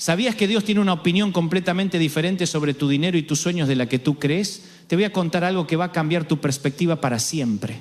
¿Sabías que Dios tiene una opinión completamente diferente sobre tu dinero y tus sueños de la que tú crees? Te voy a contar algo que va a cambiar tu perspectiva para siempre.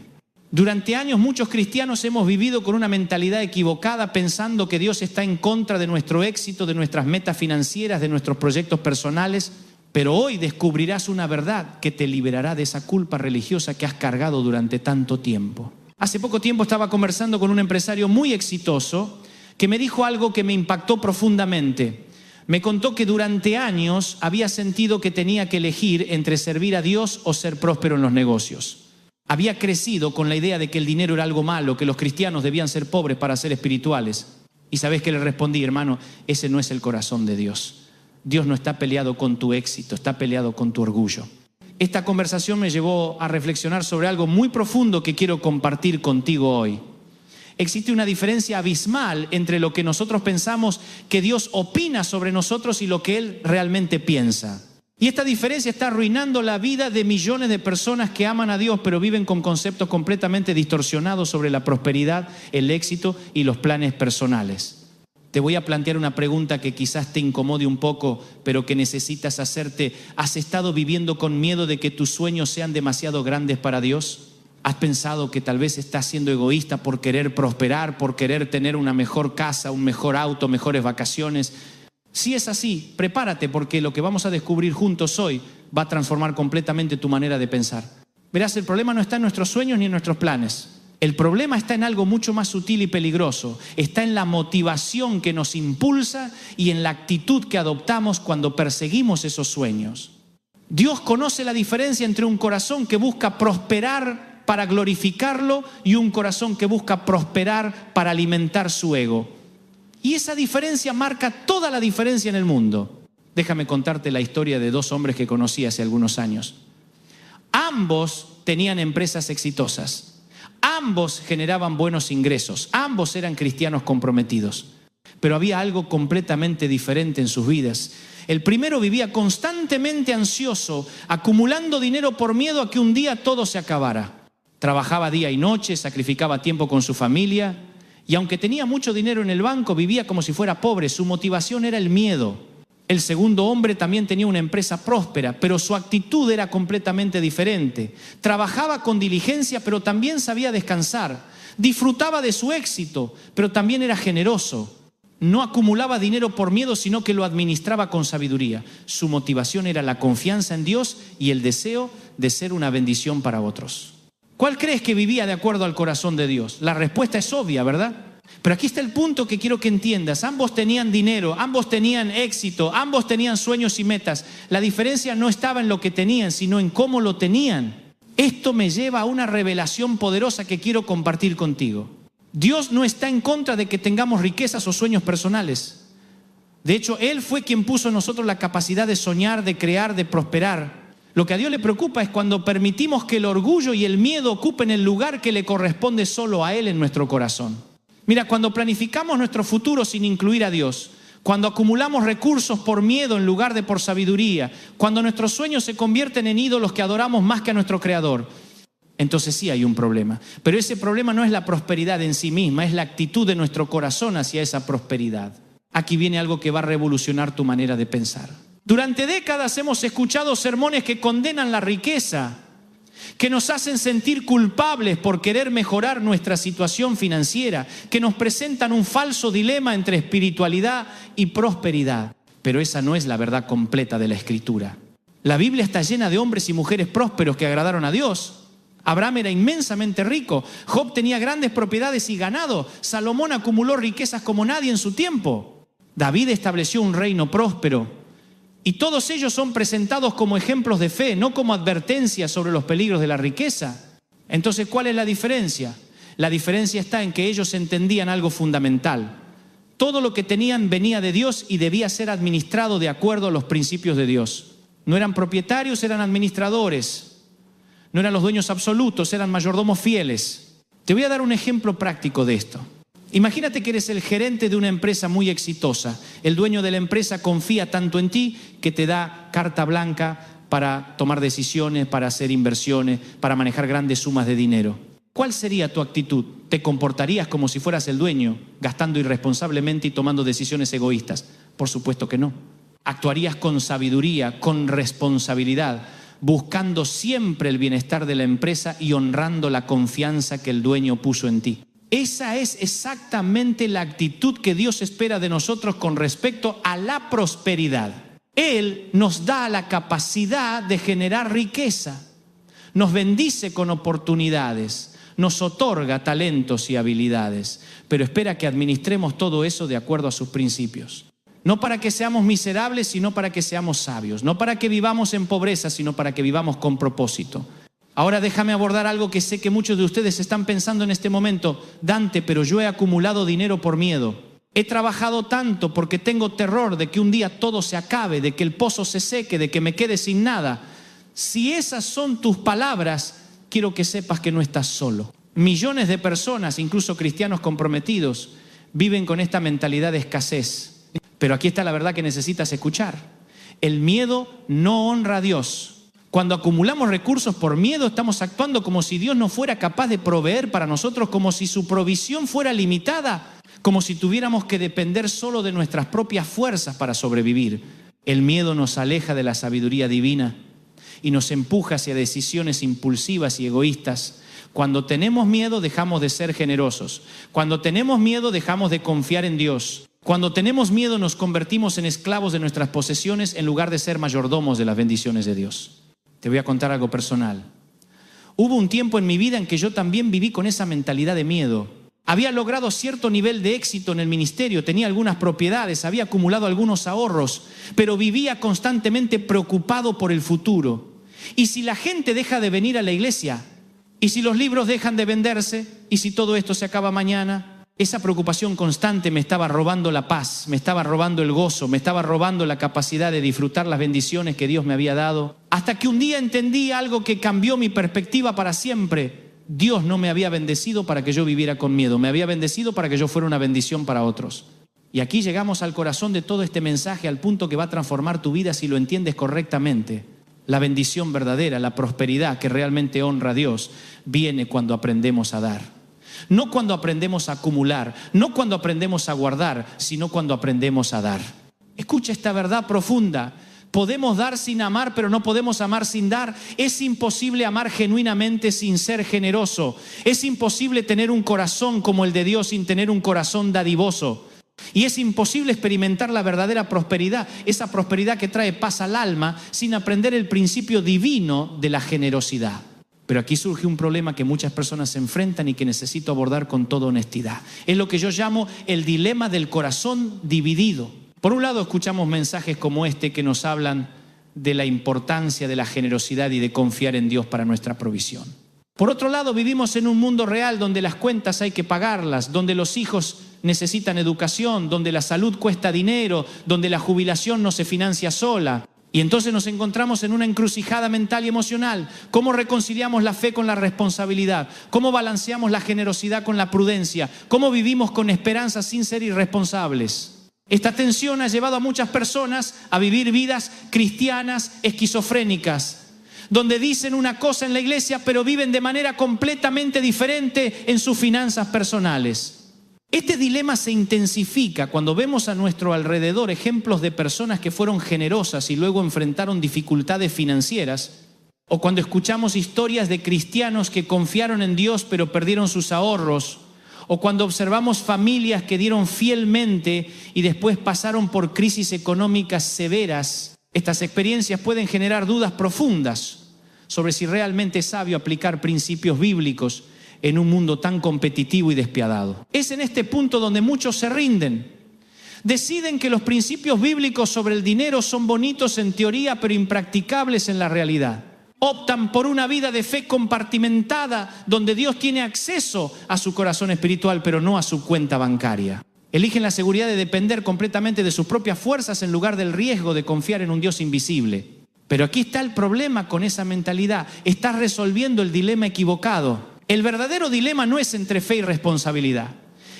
Durante años muchos cristianos hemos vivido con una mentalidad equivocada pensando que Dios está en contra de nuestro éxito, de nuestras metas financieras, de nuestros proyectos personales. Pero hoy descubrirás una verdad que te liberará de esa culpa religiosa que has cargado durante tanto tiempo. Hace poco tiempo estaba conversando con un empresario muy exitoso que me dijo algo que me impactó profundamente. Me contó que durante años había sentido que tenía que elegir entre servir a Dios o ser próspero en los negocios. Había crecido con la idea de que el dinero era algo malo, que los cristianos debían ser pobres para ser espirituales. ¿Y sabés qué le respondí, hermano? Ese no es el corazón de Dios. Dios no está peleado con tu éxito, está peleado con tu orgullo. Esta conversación me llevó a reflexionar sobre algo muy profundo que quiero compartir contigo hoy. Existe una diferencia abismal entre lo que nosotros pensamos que Dios opina sobre nosotros y lo que Él realmente piensa. Y esta diferencia está arruinando la vida de millones de personas que aman a Dios, pero viven con conceptos completamente distorsionados sobre la prosperidad, el éxito y los planes personales. Te voy a plantear una pregunta que quizás te incomode un poco, pero que necesitas hacerte. ¿Has estado viviendo con miedo de que tus sueños sean demasiado grandes para Dios? ¿Has pensado que tal vez estás siendo egoísta por querer prosperar, por querer tener una mejor casa, un mejor auto, mejores vacaciones? Si es así, prepárate, porque lo que vamos a descubrir juntos hoy va a transformar completamente tu manera de pensar. Verás, el problema no está en nuestros sueños ni en nuestros planes. El problema está en algo mucho más sutil y peligroso. Está en la motivación que nos impulsa y en la actitud que adoptamos cuando perseguimos esos sueños. Dios conoce la diferencia entre un corazón que busca prosperar para glorificarlo y un corazón que busca prosperar para alimentar su ego. Y esa diferencia marca toda la diferencia en el mundo. Déjame contarte la historia de dos hombres que conocí hace algunos años. Ambos tenían empresas exitosas. Ambos generaban buenos ingresos. Ambos eran cristianos comprometidos. Pero había algo completamente diferente en sus vidas. El primero vivía constantemente ansioso, acumulando dinero por miedo a que un día todo se acabara. Trabajaba día y noche, sacrificaba tiempo con su familia y aunque tenía mucho dinero en el banco, vivía como si fuera pobre. Su motivación era el miedo. El segundo hombre también tenía una empresa próspera, pero su actitud era completamente diferente. Trabajaba con diligencia, pero también sabía descansar. Disfrutaba de su éxito, pero también era generoso. No acumulaba dinero por miedo, sino que lo administraba con sabiduría. Su motivación era la confianza en Dios y el deseo de ser una bendición para otros. ¿Cuál crees que vivía de acuerdo al corazón de Dios? La respuesta es obvia, ¿verdad? Pero aquí está el punto que quiero que entiendas. Ambos tenían dinero, ambos tenían éxito, ambos tenían sueños y metas. La diferencia no estaba en lo que tenían, sino en cómo lo tenían. Esto me lleva a una revelación poderosa que quiero compartir contigo. Dios no está en contra de que tengamos riquezas o sueños personales. De hecho, Él fue quien puso en nosotros la capacidad de soñar, de crear, de prosperar. Lo que a Dios le preocupa es cuando permitimos que el orgullo y el miedo ocupen el lugar que le corresponde solo a Él en nuestro corazón. Mira, cuando planificamos nuestro futuro sin incluir a Dios, cuando acumulamos recursos por miedo en lugar de por sabiduría, cuando nuestros sueños se convierten en ídolos que adoramos más que a nuestro Creador, entonces sí hay un problema. Pero ese problema no es la prosperidad en sí misma, es la actitud de nuestro corazón hacia esa prosperidad. Aquí viene algo que va a revolucionar tu manera de pensar. Durante décadas hemos escuchado sermones que condenan la riqueza, que nos hacen sentir culpables por querer mejorar nuestra situación financiera, que nos presentan un falso dilema entre espiritualidad y prosperidad. Pero esa no es la verdad completa de la Escritura. La Biblia está llena de hombres y mujeres prósperos que agradaron a Dios. Abraham era inmensamente rico, Job tenía grandes propiedades y ganado, Salomón acumuló riquezas como nadie en su tiempo. David estableció un reino próspero. Y todos ellos son presentados como ejemplos de fe, no como advertencias sobre los peligros de la riqueza. Entonces, ¿cuál es la diferencia? La diferencia está en que ellos entendían algo fundamental. Todo lo que tenían venía de Dios y debía ser administrado de acuerdo a los principios de Dios. No eran propietarios, eran administradores. No eran los dueños absolutos, eran mayordomos fieles. Te voy a dar un ejemplo práctico de esto. Imagínate que eres el gerente de una empresa muy exitosa. El dueño de la empresa confía tanto en ti que te da carta blanca para tomar decisiones, para hacer inversiones, para manejar grandes sumas de dinero. ¿Cuál sería tu actitud? ¿Te comportarías como si fueras el dueño, gastando irresponsablemente y tomando decisiones egoístas? Por supuesto que no. Actuarías con sabiduría, con responsabilidad, buscando siempre el bienestar de la empresa y honrando la confianza que el dueño puso en ti. Esa es exactamente la actitud que Dios espera de nosotros con respecto a la prosperidad. Él nos da la capacidad de generar riqueza, nos bendice con oportunidades, nos otorga talentos y habilidades, pero espera que administremos todo eso de acuerdo a sus principios. No para que seamos miserables, sino para que seamos sabios. No para que vivamos en pobreza, sino para que vivamos con propósito. Ahora déjame abordar algo que sé que muchos de ustedes están pensando en este momento. Dante, pero yo he acumulado dinero por miedo. He trabajado tanto porque tengo terror de que un día todo se acabe, de que el pozo se seque, de que me quede sin nada. Si esas son tus palabras, quiero que sepas que no estás solo. Millones de personas, incluso cristianos comprometidos, viven con esta mentalidad de escasez. Pero aquí está la verdad que necesitas escuchar. El miedo no honra a Dios. Cuando acumulamos recursos por miedo, estamos actuando como si Dios no fuera capaz de proveer para nosotros, como si su provisión fuera limitada, como si tuviéramos que depender solo de nuestras propias fuerzas para sobrevivir. El miedo nos aleja de la sabiduría divina y nos empuja hacia decisiones impulsivas y egoístas. Cuando tenemos miedo, dejamos de ser generosos. Cuando tenemos miedo, dejamos de confiar en Dios. Cuando tenemos miedo, nos convertimos en esclavos de nuestras posesiones en lugar de ser mayordomos de las bendiciones de Dios. Te voy a contar algo personal. Hubo un tiempo en mi vida en que yo también viví con esa mentalidad de miedo. Había logrado cierto nivel de éxito en el ministerio, tenía algunas propiedades, había acumulado algunos ahorros, pero vivía constantemente preocupado por el futuro. ¿Y si la gente deja de venir a la iglesia? ¿Y si los libros dejan de venderse? ¿Y si todo esto se acaba mañana? Esa preocupación constante me estaba robando la paz, me estaba robando el gozo, me estaba robando la capacidad de disfrutar las bendiciones que Dios me había dado. Hasta que un día entendí algo que cambió mi perspectiva para siempre. Dios no me había bendecido para que yo viviera con miedo, me había bendecido para que yo fuera una bendición para otros. Y aquí llegamos al corazón de todo este mensaje, al punto que va a transformar tu vida si lo entiendes correctamente. La bendición verdadera, la prosperidad que realmente honra a Dios, viene cuando aprendemos a dar. No cuando aprendemos a acumular, no cuando aprendemos a guardar, sino cuando aprendemos a dar. Escucha esta verdad profunda. Podemos dar sin amar, pero no podemos amar sin dar. Es imposible amar genuinamente sin ser generoso. Es imposible tener un corazón como el de Dios sin tener un corazón dadivoso. Y es imposible experimentar la verdadera prosperidad, esa prosperidad que trae paz al alma, sin aprender el principio divino de la generosidad. Pero aquí surge un problema que muchas personas se enfrentan y que necesito abordar con toda honestidad. Es lo que yo llamo el dilema del corazón dividido. Por un lado, escuchamos mensajes como este que nos hablan de la importancia de la generosidad y de confiar en Dios para nuestra provisión. Por otro lado, vivimos en un mundo real donde las cuentas hay que pagarlas, donde los hijos necesitan educación, donde la salud cuesta dinero, donde la jubilación no se financia sola. Y entonces nos encontramos en una encrucijada mental y emocional. ¿Cómo reconciliamos la fe con la responsabilidad? ¿Cómo balanceamos la generosidad con la prudencia? ¿Cómo vivimos con esperanza sin ser irresponsables? Esta tensión ha llevado a muchas personas a vivir vidas cristianas esquizofrénicas, donde dicen una cosa en la iglesia, pero viven de manera completamente diferente en sus finanzas personales. Este dilema se intensifica cuando vemos a nuestro alrededor ejemplos de personas que fueron generosas y luego enfrentaron dificultades financieras, o cuando escuchamos historias de cristianos que confiaron en Dios pero perdieron sus ahorros, o cuando observamos familias que dieron fielmente y después pasaron por crisis económicas severas. Estas experiencias pueden generar dudas profundas sobre si realmente es sabio aplicar principios bíblicos en un mundo tan competitivo y despiadado. Es en este punto donde muchos se rinden. Deciden que los principios bíblicos sobre el dinero son bonitos en teoría, pero impracticables en la realidad. Optan por una vida de fe compartimentada, donde Dios tiene acceso a su corazón espiritual, pero no a su cuenta bancaria. Eligen la seguridad de depender completamente de sus propias fuerzas en lugar del riesgo de confiar en un Dios invisible. Pero aquí está el problema con esa mentalidad. Estás resolviendo el dilema equivocado. El verdadero dilema no es entre fe y responsabilidad.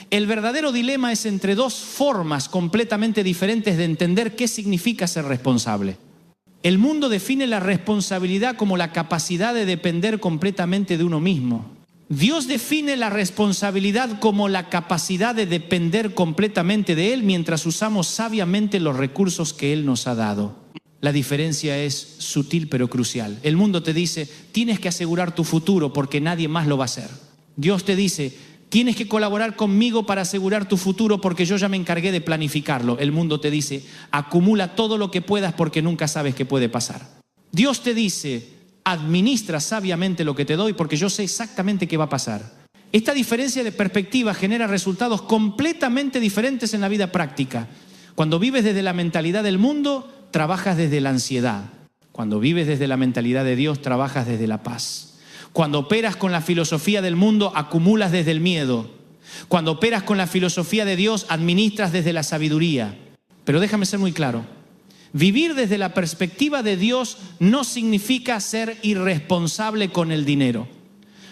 El verdadero dilema es entre dos formas completamente diferentes de entender qué significa ser responsable. El mundo define la responsabilidad como la capacidad de depender completamente de uno mismo. Dios define la responsabilidad como la capacidad de depender completamente de Él mientras usamos sabiamente los recursos que Él nos ha dado. La diferencia es sutil pero crucial. El mundo te dice, tienes que asegurar tu futuro porque nadie más lo va a hacer. Dios te dice, tienes que colaborar conmigo para asegurar tu futuro porque yo ya me encargué de planificarlo. El mundo te dice, acumula todo lo que puedas porque nunca sabes qué puede pasar. Dios te dice, administra sabiamente lo que te doy porque yo sé exactamente qué va a pasar. Esta diferencia de perspectiva genera resultados completamente diferentes en la vida práctica. Cuando vives desde la mentalidad del mundo, trabajas desde la ansiedad. Cuando vives desde la mentalidad de Dios, trabajas desde la paz. Cuando operas con la filosofía del mundo, acumulas desde el miedo. Cuando operas con la filosofía de Dios, administras desde la sabiduría. Pero déjame ser muy claro. Vivir desde la perspectiva de Dios no significa ser irresponsable con el dinero.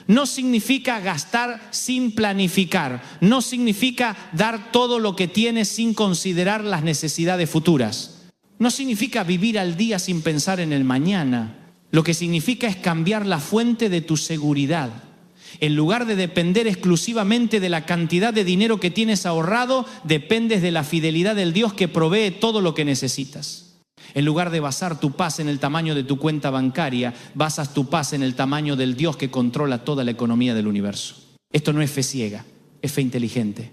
No significa gastar sin planificar. No significa dar todo lo que tienes sin considerar las necesidades futuras. No significa vivir al día sin pensar en el mañana. Lo que significa es cambiar la fuente de tu seguridad. En lugar de depender exclusivamente de la cantidad de dinero que tienes ahorrado, dependes de la fidelidad del Dios que provee todo lo que necesitas. En lugar de basar tu paz en el tamaño de tu cuenta bancaria, basas tu paz en el tamaño del Dios que controla toda la economía del universo. Esto no es fe ciega, es fe inteligente.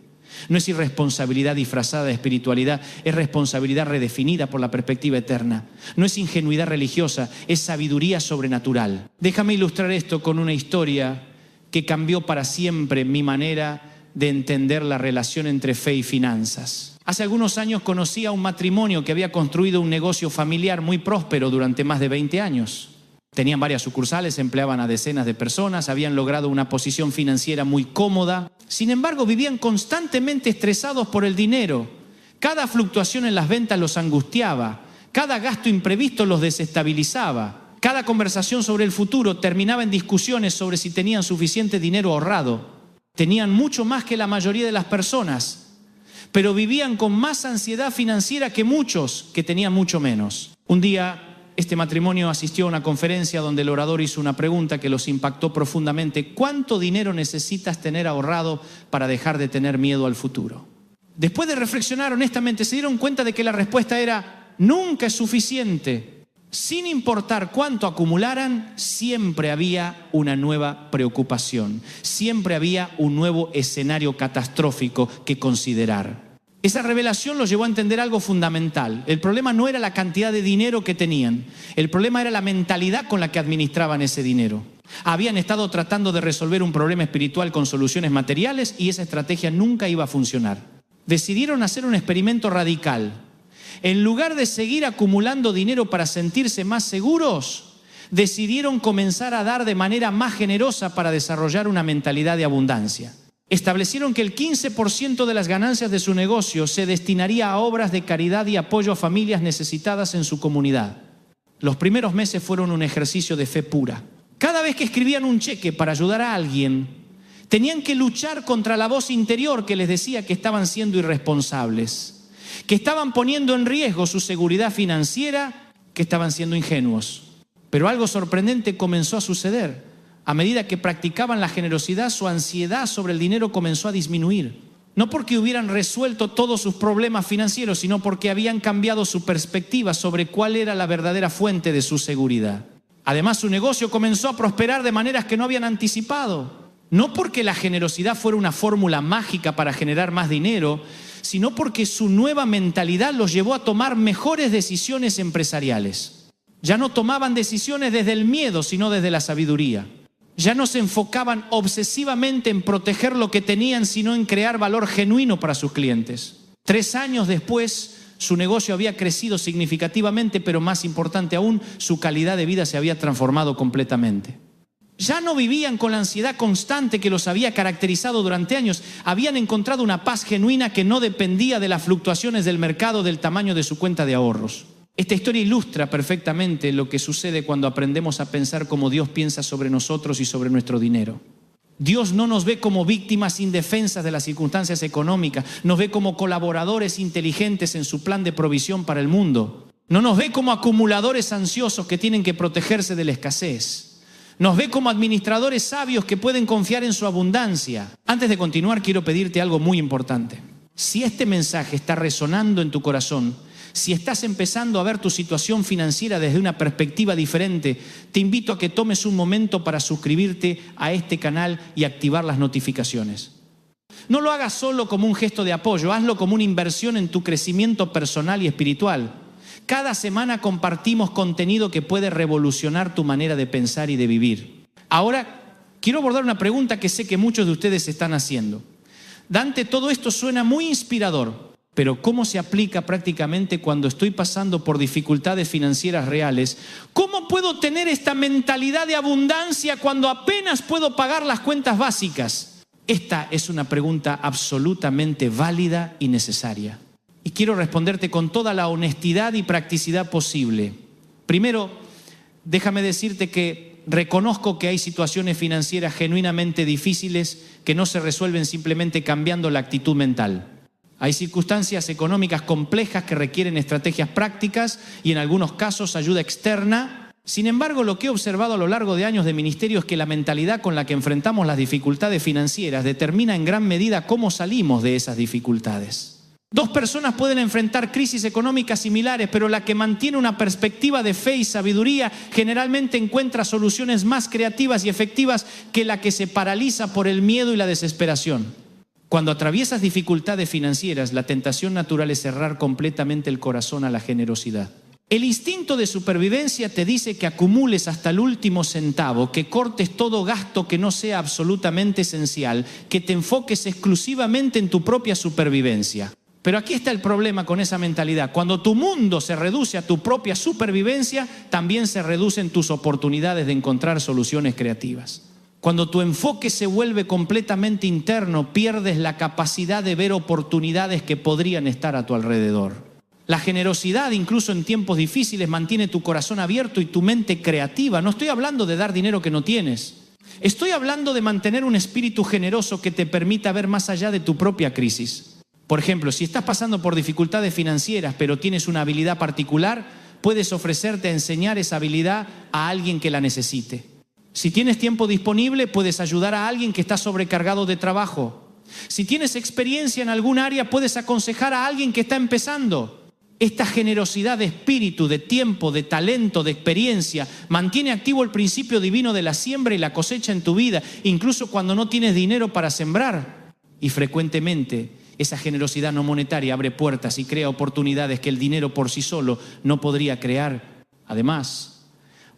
No es irresponsabilidad disfrazada de espiritualidad, es responsabilidad redefinida por la perspectiva eterna. No es ingenuidad religiosa, es sabiduría sobrenatural. Déjame ilustrar esto con una historia que cambió para siempre mi manera de entender la relación entre fe y finanzas. Hace algunos años conocí a un matrimonio que había construido un negocio familiar muy próspero durante más de 20 años. Tenían varias sucursales, empleaban a decenas de personas, habían logrado una posición financiera muy cómoda. Sin embargo, vivían constantemente estresados por el dinero. Cada fluctuación en las ventas los angustiaba. Cada gasto imprevisto los desestabilizaba. Cada conversación sobre el futuro terminaba en discusiones sobre si tenían suficiente dinero ahorrado. Tenían mucho más que la mayoría de las personas, pero vivían con más ansiedad financiera que muchos que tenían mucho menos. Un día, este matrimonio asistió a una conferencia donde el orador hizo una pregunta que los impactó profundamente. ¿Cuánto dinero necesitas tener ahorrado para dejar de tener miedo al futuro? Después de reflexionar honestamente, se dieron cuenta de que la respuesta era nunca es suficiente. Sin importar cuánto acumularan, siempre había una nueva preocupación. Siempre había un nuevo escenario catastrófico que considerar. Esa revelación los llevó a entender algo fundamental. El problema no era la cantidad de dinero que tenían. El problema era la mentalidad con la que administraban ese dinero. Habían estado tratando de resolver un problema espiritual con soluciones materiales y esa estrategia nunca iba a funcionar. Decidieron hacer un experimento radical. En lugar de seguir acumulando dinero para sentirse más seguros, decidieron comenzar a dar de manera más generosa para desarrollar una mentalidad de abundancia. Establecieron que el 15% de las ganancias de su negocio se destinaría a obras de caridad y apoyo a familias necesitadas en su comunidad. Los primeros meses fueron un ejercicio de fe pura. Cada vez que escribían un cheque para ayudar a alguien, tenían que luchar contra la voz interior que les decía que estaban siendo irresponsables, que estaban poniendo en riesgo su seguridad financiera, que estaban siendo ingenuos. Pero algo sorprendente comenzó a suceder. A medida que practicaban la generosidad, su ansiedad sobre el dinero comenzó a disminuir. No porque hubieran resuelto todos sus problemas financieros, sino porque habían cambiado su perspectiva sobre cuál era la verdadera fuente de su seguridad. Además, su negocio comenzó a prosperar de maneras que no habían anticipado. No porque la generosidad fuera una fórmula mágica para generar más dinero, sino porque su nueva mentalidad los llevó a tomar mejores decisiones empresariales. Ya no tomaban decisiones desde el miedo, sino desde la sabiduría. Ya no se enfocaban obsesivamente en proteger lo que tenían, sino en crear valor genuino para sus clientes. 3 años después, su negocio había crecido significativamente, pero más importante aún, su calidad de vida se había transformado completamente. Ya no vivían con la ansiedad constante que los había caracterizado durante años. Habían encontrado una paz genuina que no dependía de las fluctuaciones del mercado, del tamaño de su cuenta de ahorros. Esta historia ilustra perfectamente lo que sucede cuando aprendemos a pensar como Dios piensa sobre nosotros y sobre nuestro dinero. Dios no nos ve como víctimas indefensas de las circunstancias económicas, nos ve como colaboradores inteligentes en su plan de provisión para el mundo. No nos ve como acumuladores ansiosos que tienen que protegerse de la escasez. Nos ve como administradores sabios que pueden confiar en su abundancia. Antes de continuar, quiero pedirte algo muy importante. Si este mensaje está resonando en tu corazón, si estás empezando a ver tu situación financiera desde una perspectiva diferente, te invito a que tomes un momento para suscribirte a este canal y activar las notificaciones. No lo hagas solo como un gesto de apoyo, hazlo como una inversión en tu crecimiento personal y espiritual. Cada semana compartimos contenido que puede revolucionar tu manera de pensar y de vivir. Ahora, quiero abordar una pregunta que sé que muchos de ustedes están haciendo. Dante, todo esto suena muy inspirador, pero ¿cómo se aplica prácticamente cuando estoy pasando por dificultades financieras reales? ¿Cómo puedo tener esta mentalidad de abundancia cuando apenas puedo pagar las cuentas básicas? Esta es una pregunta absolutamente válida y necesaria. Y quiero responderte con toda la honestidad y practicidad posible. Primero, déjame decirte que reconozco que hay situaciones financieras genuinamente difíciles que no se resuelven simplemente cambiando la actitud mental. Hay circunstancias económicas complejas que requieren estrategias prácticas y en algunos casos ayuda externa. Sin embargo, lo que he observado a lo largo de años de ministerio es que la mentalidad con la que enfrentamos las dificultades financieras determina en gran medida cómo salimos de esas dificultades. Dos personas pueden enfrentar crisis económicas similares, pero la que mantiene una perspectiva de fe y sabiduría generalmente encuentra soluciones más creativas y efectivas que la que se paraliza por el miedo y la desesperación. Cuando atraviesas dificultades financieras, la tentación natural es cerrar completamente el corazón a la generosidad. El instinto de supervivencia te dice que acumules hasta el último centavo, que cortes todo gasto que no sea absolutamente esencial, que te enfoques exclusivamente en tu propia supervivencia. Pero aquí está el problema con esa mentalidad. Cuando tu mundo se reduce a tu propia supervivencia, también se reducen tus oportunidades de encontrar soluciones creativas. Cuando tu enfoque se vuelve completamente interno, pierdes la capacidad de ver oportunidades que podrían estar a tu alrededor. La generosidad, incluso en tiempos difíciles, mantiene tu corazón abierto y tu mente creativa. No estoy hablando de dar dinero que no tienes. Estoy hablando de mantener un espíritu generoso que te permita ver más allá de tu propia crisis. Por ejemplo, si estás pasando por dificultades financieras, pero tienes una habilidad particular, puedes ofrecerte a enseñar esa habilidad a alguien que la necesite. Si tienes tiempo disponible, puedes ayudar a alguien que está sobrecargado de trabajo. Si tienes experiencia en algún área, puedes aconsejar a alguien que está empezando. Esta generosidad de espíritu, de tiempo, de talento, de experiencia, mantiene activo el principio divino de la siembra y la cosecha en tu vida, incluso cuando no tienes dinero para sembrar. Y frecuentemente, esa generosidad no monetaria abre puertas y crea oportunidades que el dinero por sí solo no podría crear. Además,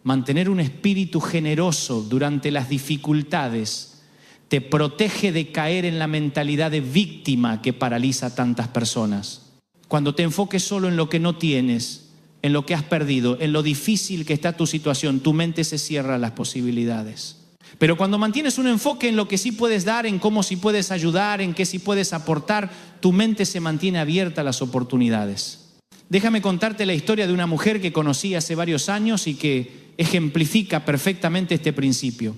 mantener un espíritu generoso durante las dificultades te protege de caer en la mentalidad de víctima que paraliza a tantas personas. Cuando te enfoques solo en lo que no tienes, en lo que has perdido, en lo difícil que está tu situación, tu mente se cierra a las posibilidades. Pero cuando mantienes un enfoque en lo que sí puedes dar, en cómo sí puedes ayudar, en qué sí puedes aportar, tu mente se mantiene abierta a las oportunidades. Déjame contarte la historia de una mujer que conocí hace varios años y que ejemplifica perfectamente este principio.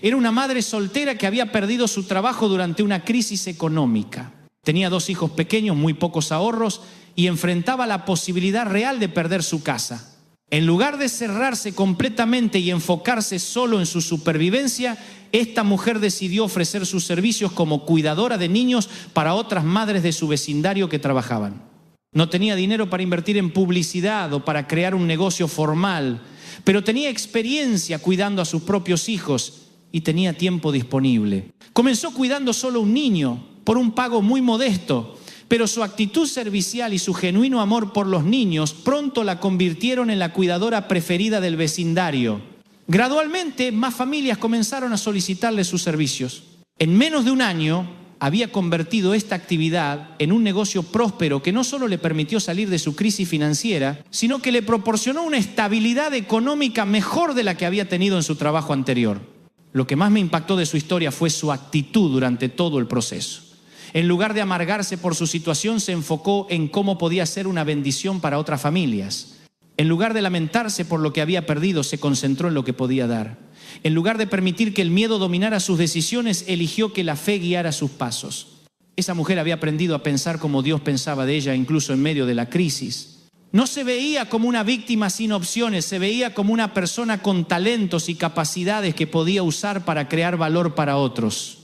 Era una madre soltera que había perdido su trabajo durante una crisis económica. Tenía 2 hijos pequeños, muy pocos ahorros y enfrentaba la posibilidad real de perder su casa. En lugar de cerrarse completamente y enfocarse solo en su supervivencia, esta mujer decidió ofrecer sus servicios como cuidadora de niños para otras madres de su vecindario que trabajaban. No tenía dinero para invertir en publicidad o para crear un negocio formal, pero tenía experiencia cuidando a sus propios hijos y tenía tiempo disponible. Comenzó cuidando solo un niño por un pago muy modesto, pero su actitud servicial y su genuino amor por los niños pronto la convirtieron en la cuidadora preferida del vecindario. Gradualmente, más familias comenzaron a solicitarle sus servicios. En menos de un año, había convertido esta actividad en un negocio próspero que no solo le permitió salir de su crisis financiera, sino que le proporcionó una estabilidad económica mejor de la que había tenido en su trabajo anterior. Lo que más me impactó de su historia fue su actitud durante todo el proceso. En lugar de amargarse por su situación, se enfocó en cómo podía ser una bendición para otras familias. En lugar de lamentarse por lo que había perdido, se concentró en lo que podía dar. En lugar de permitir que el miedo dominara sus decisiones, eligió que la fe guiara sus pasos. Esa mujer había aprendido a pensar como Dios pensaba de ella, incluso en medio de la crisis. No se veía como una víctima sin opciones, se veía como una persona con talentos y capacidades que podía usar para crear valor para otros.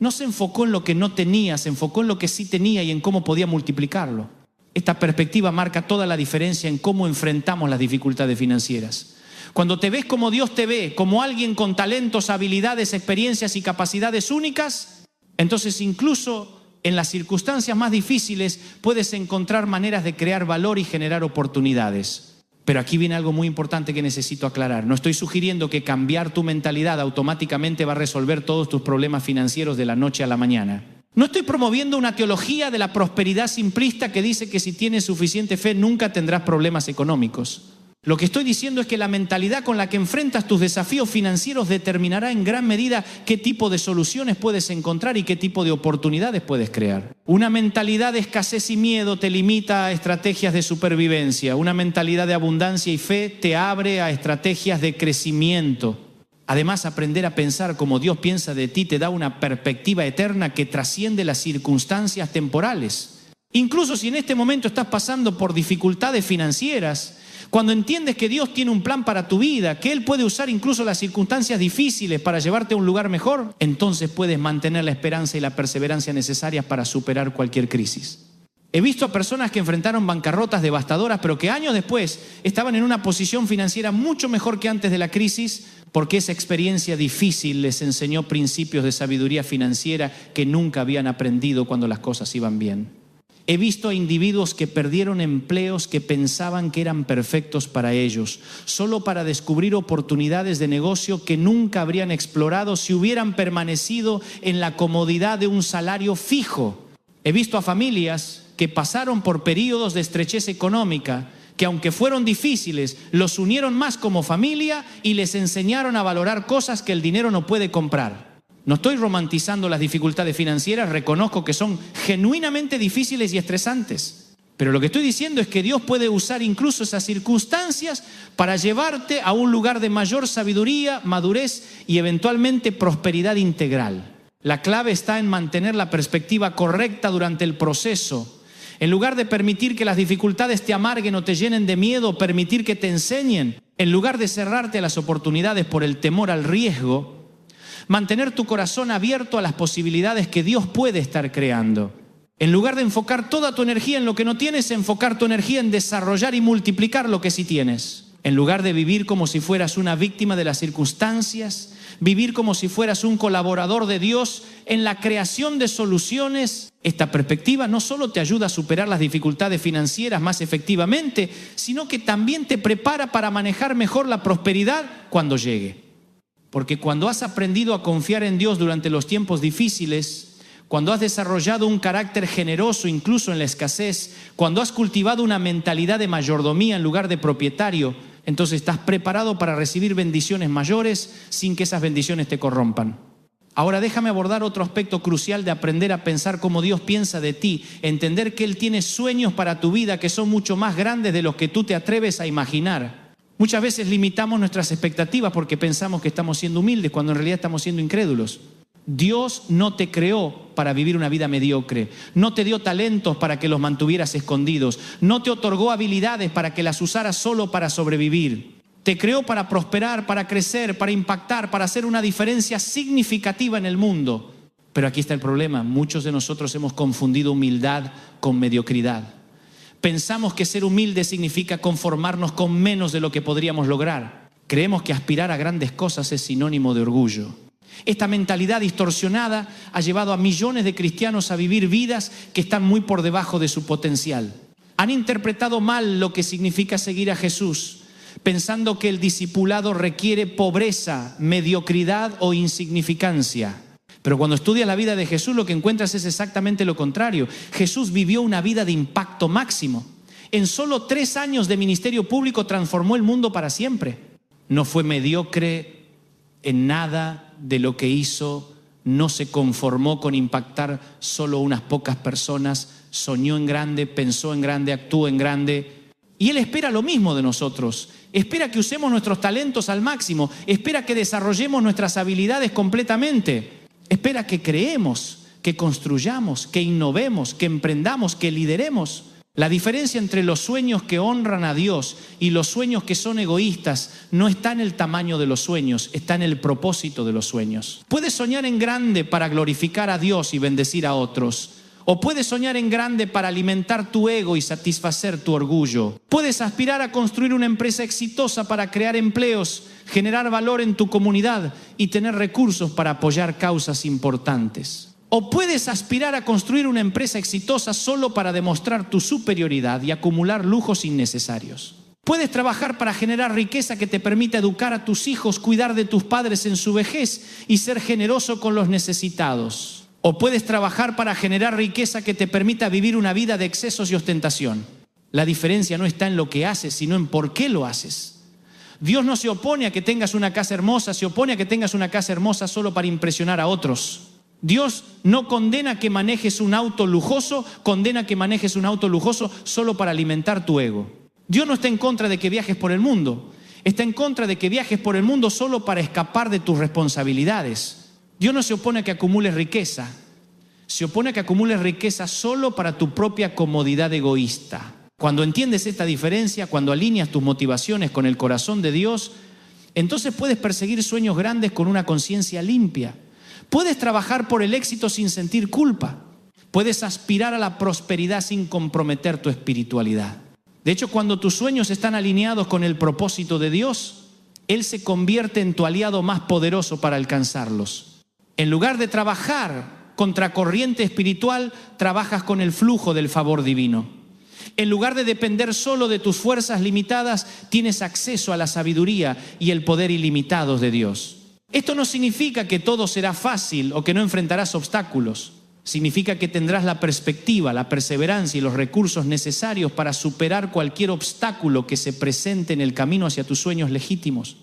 No se enfocó en lo que no tenía, se enfocó en lo que sí tenía y en cómo podía multiplicarlo. Esta perspectiva marca toda la diferencia en cómo enfrentamos las dificultades financieras. Cuando te ves como Dios te ve, como alguien con talentos, habilidades, experiencias y capacidades únicas, entonces incluso en las circunstancias más difíciles puedes encontrar maneras de crear valor y generar oportunidades. Pero aquí viene algo muy importante que necesito aclarar. No estoy sugiriendo que cambiar tu mentalidad automáticamente va a resolver todos tus problemas financieros de la noche a la mañana. No estoy promoviendo una teología de la prosperidad simplista que dice que si tienes suficiente fe nunca tendrás problemas económicos. Lo que estoy diciendo es que la mentalidad con la que enfrentas tus desafíos financieros determinará en gran medida qué tipo de soluciones puedes encontrar y qué tipo de oportunidades puedes crear. Una mentalidad de escasez y miedo te limita a estrategias de supervivencia. Una mentalidad de abundancia y fe te abre a estrategias de crecimiento. Además, aprender a pensar como Dios piensa de ti te da una perspectiva eterna que trasciende las circunstancias temporales. Incluso si en este momento estás pasando por dificultades financieras, cuando entiendes que Dios tiene un plan para tu vida, que Él puede usar incluso las circunstancias difíciles para llevarte a un lugar mejor, entonces puedes mantener la esperanza y la perseverancia necesarias para superar cualquier crisis. He visto a personas que enfrentaron bancarrotas devastadoras, pero que años después estaban en una posición financiera mucho mejor que antes de la crisis, porque esa experiencia difícil les enseñó principios de sabiduría financiera que nunca habían aprendido cuando las cosas iban bien. He visto a individuos que perdieron empleos que pensaban que eran perfectos para ellos, solo para descubrir oportunidades de negocio que nunca habrían explorado si hubieran permanecido en la comodidad de un salario fijo. He visto a familias que pasaron por periodos de estrechez económica, que aunque fueron difíciles, los unieron más como familia y les enseñaron a valorar cosas que el dinero no puede comprar. No estoy romantizando las dificultades financieras, reconozco que son genuinamente difíciles y estresantes. Pero lo que estoy diciendo es que Dios puede usar incluso esas circunstancias para llevarte a un lugar de mayor sabiduría, madurez y eventualmente prosperidad integral. La clave está en mantener la perspectiva correcta durante el proceso. En lugar de permitir que las dificultades te amarguen o te llenen de miedo, permitir que te enseñen, en lugar de cerrarte a las oportunidades por el temor al riesgo, mantener tu corazón abierto a las posibilidades que Dios puede estar creando. En lugar de enfocar toda tu energía en lo que no tienes, enfocar tu energía en desarrollar y multiplicar lo que sí tienes. En lugar de vivir como si fueras una víctima de las circunstancias, vivir como si fueras un colaborador de Dios en la creación de soluciones. Esta perspectiva no solo te ayuda a superar las dificultades financieras más efectivamente, sino que también te prepara para manejar mejor la prosperidad cuando llegue. Porque cuando has aprendido a confiar en Dios durante los tiempos difíciles, cuando has desarrollado un carácter generoso incluso en la escasez, cuando has cultivado una mentalidad de mayordomía en lugar de propietario, entonces estás preparado para recibir bendiciones mayores sin que esas bendiciones te corrompan. Ahora déjame abordar otro aspecto crucial de aprender a pensar como Dios piensa de ti, entender que Él tiene sueños para tu vida que son mucho más grandes de los que tú te atreves a imaginar. Muchas veces limitamos nuestras expectativas porque pensamos que estamos siendo humildes cuando en realidad estamos siendo incrédulos. Dios no te creó para vivir una vida mediocre, no te dio talentos para que los mantuvieras escondidos, no te otorgó habilidades para que las usaras solo para sobrevivir. Te creó para prosperar, para crecer, para impactar, para hacer una diferencia significativa en el mundo. Pero aquí está el problema, muchos de nosotros hemos confundido humildad con mediocridad. Pensamos que ser humilde significa conformarnos con menos de lo que podríamos lograr. Creemos que aspirar a grandes cosas es sinónimo de orgullo. Esta mentalidad distorsionada ha llevado a millones de cristianos a vivir vidas que están muy por debajo de su potencial. Han interpretado mal lo que significa seguir a Jesús, pensando que el discipulado requiere pobreza, mediocridad o insignificancia. Pero cuando estudias la vida de Jesús, lo que encuentras es exactamente lo contrario. Jesús vivió una vida de impacto máximo. En solo 3 años de ministerio público transformó el mundo para siempre. No fue mediocre en nada de lo que hizo, no se conformó con impactar solo unas pocas personas, soñó en grande, pensó en grande, actuó en grande. Y Él espera lo mismo de nosotros. Espera que usemos nuestros talentos al máximo. Espera que desarrollemos nuestras habilidades completamente. Espera que creemos, que construyamos, que innovemos, que emprendamos, que lideremos. La diferencia entre los sueños que honran a Dios y los sueños que son egoístas no está en el tamaño de los sueños, está en el propósito de los sueños. Puedes soñar en grande para glorificar a Dios y bendecir a otros. O puedes soñar en grande para alimentar tu ego y satisfacer tu orgullo. Puedes aspirar a construir una empresa exitosa para crear empleos, generar valor en tu comunidad y tener recursos para apoyar causas importantes. O puedes aspirar a construir una empresa exitosa solo para demostrar tu superioridad y acumular lujos innecesarios. Puedes trabajar para generar riqueza que te permita educar a tus hijos, cuidar de tus padres en su vejez y ser generoso con los necesitados. O puedes trabajar para generar riqueza que te permita vivir una vida de excesos y ostentación. La diferencia no está en lo que haces, sino en por qué lo haces. Dios no se opone a que tengas una casa hermosa, se opone a que tengas una casa hermosa solo para impresionar a otros. Dios no condena que manejes un auto lujoso, condena que manejes un auto lujoso solo para alimentar tu ego. Dios no está en contra de que viajes por el mundo, está en contra de que viajes por el mundo solo para escapar de tus responsabilidades. Dios no se opone a que acumules riqueza, se opone a que acumules riqueza solo para tu propia comodidad egoísta. Cuando entiendes esta diferencia, cuando alineas tus motivaciones con el corazón de Dios, entonces puedes perseguir sueños grandes con una conciencia limpia. Puedes trabajar por el éxito sin sentir culpa. Puedes aspirar a la prosperidad sin comprometer tu espiritualidad. De hecho, cuando tus sueños están alineados con el propósito de Dios, Él se convierte en tu aliado más poderoso para alcanzarlos. En lugar de trabajar contra corriente espiritual, trabajas con el flujo del favor divino. En lugar de depender solo de tus fuerzas limitadas, tienes acceso a la sabiduría y el poder ilimitados de Dios. Esto no significa que todo será fácil o que no enfrentarás obstáculos. Significa que tendrás la perspectiva, la perseverancia y los recursos necesarios para superar cualquier obstáculo que se presente en el camino hacia tus sueños legítimos.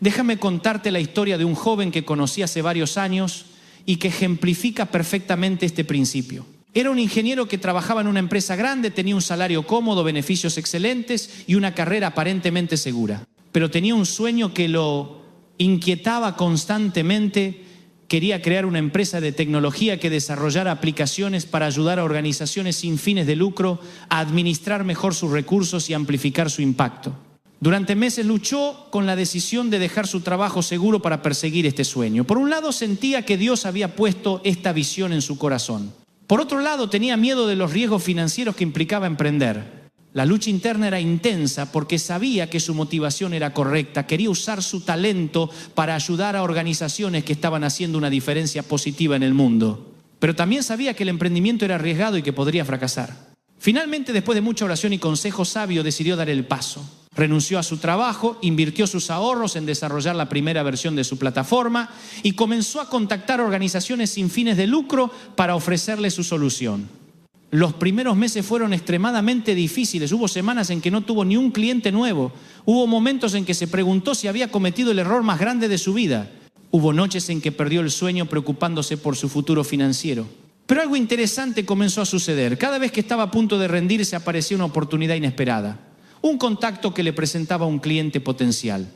Déjame contarte la historia de un joven que conocí hace varios años y que ejemplifica perfectamente este principio. Era un ingeniero que trabajaba en una empresa grande, tenía un salario cómodo, beneficios excelentes y una carrera aparentemente segura. Pero tenía un sueño que lo inquietaba constantemente. Quería crear una empresa de tecnología que desarrollara aplicaciones para ayudar a organizaciones sin fines de lucro a administrar mejor sus recursos y amplificar su impacto. Durante meses luchó con la decisión de dejar su trabajo seguro para perseguir este sueño. Por un lado, sentía que Dios había puesto esta visión en su corazón. Por otro lado, tenía miedo de los riesgos financieros que implicaba emprender. La lucha interna era intensa porque sabía que su motivación era correcta. Quería usar su talento para ayudar a organizaciones que estaban haciendo una diferencia positiva en el mundo. Pero también sabía que el emprendimiento era arriesgado y que podría fracasar. Finalmente, después de mucha oración y consejo sabio, decidió dar el paso. Renunció a su trabajo, invirtió sus ahorros en desarrollar la primera versión de su plataforma y comenzó a contactar organizaciones sin fines de lucro para ofrecerles su solución. Los primeros meses fueron extremadamente difíciles. Hubo semanas en que no tuvo ni un cliente nuevo. Hubo momentos en que se preguntó si había cometido el error más grande de su vida. Hubo noches en que perdió el sueño preocupándose por su futuro financiero. Pero algo interesante comenzó a suceder. Cada vez que estaba a punto de rendirse aparecía una oportunidad inesperada. Un contacto que le presentaba a un cliente potencial.